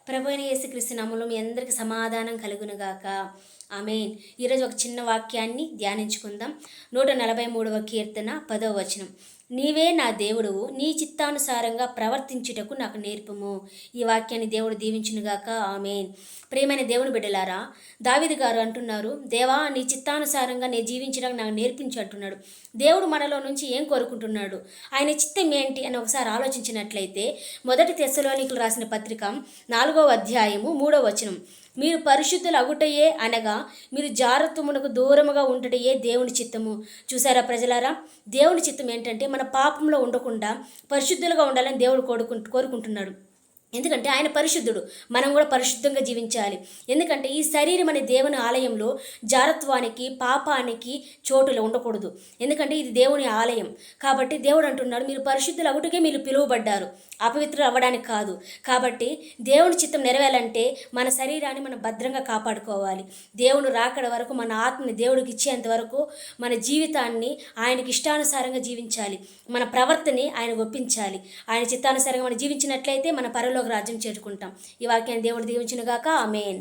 ప్రభువైన యేసుక్రీస్తు నామములో మీ అందరికీ సమాధానం కలుగునుగాక. ఆమేన్. ఈరోజు ఒక చిన్న వాక్యాన్ని ధ్యానించుకుందాం. 143వ కీర్తన 10వ వచనం. నీవే నా దేవుడువు, నీ చిత్తానుసారంగా ప్రవర్తించుటకు నాకు నేర్పుము. ఈ వాక్యాన్ని దేవుడు దీవించునుగాక. ఆమేన్. ప్రియమైన దేవుని బిడ్డలారా, దావీదు గారు అంటున్నారు, దేవా నీ చిత్తానుసారంగా నేను జీవించడానికి నాకు నేర్పించు అంటున్నాడు. దేవుడు మనలో నుంచి ఏం కోరుకుంటున్నాడు, ఆయన చిత్తం ఏంటి అని ఒకసారి ఆలోచించినట్లయితే 1 తెస్సలోనికులు రాసిన పత్రిక 4వ అధ్యాయము 3వ వచనం. మీరు పరిశుద్ధులు అగుటయే అనగా మీరు జారత్వమునకు దూరముగా ఉండటయే దేవుని చిత్తము. చూసారా ప్రజలారా, దేవుని చిత్తం ఏంటంటే మన పాపంలో ఉండకుండా పరిశుద్ధులుగా ఉండాలని దేవుడు కోరుకుంటున్నాడు. ఎందుకంటే ఆయన పరిశుద్ధుడు, మనం కూడా పరిశుద్ధంగా జీవించాలి. ఎందుకంటే ఈ శరీరం అనే దేవుని ఆలయంలో జారత్వానికి పాపానికి చోటులో ఉండకూడదు. ఎందుకంటే ఇది దేవుని ఆలయం. కాబట్టి దేవుడు అంటున్నాడు, మీరు పరిశుద్ధులు అగుటకే మీరు పిలువబడ్డారు, అపవిత్రులు అవ్వడానికి కాదు. కాబట్టి దేవుని చిత్తం నెరవేరాలంటే మన శరీరాన్ని మనం భద్రంగా కాపాడుకోవాలి. దేవుని రాకడ వరకు మన ఆత్మని దేవుడికి ఇచ్చేంత వరకు మన జీవితాన్ని ఆయనకి ఇష్టానుసారంగా జీవించాలి. మన ప్రవర్తనని ఆయన ఒప్పించాలి. ఆయన చిత్తానుసారంగా మనం జీవించినట్లయితే మన పరలోక రాజ్యం చేరుకుంటాం. ఈ వాక్యాన్ని దేవుడు దీవించునుగాక. ఆమేన్.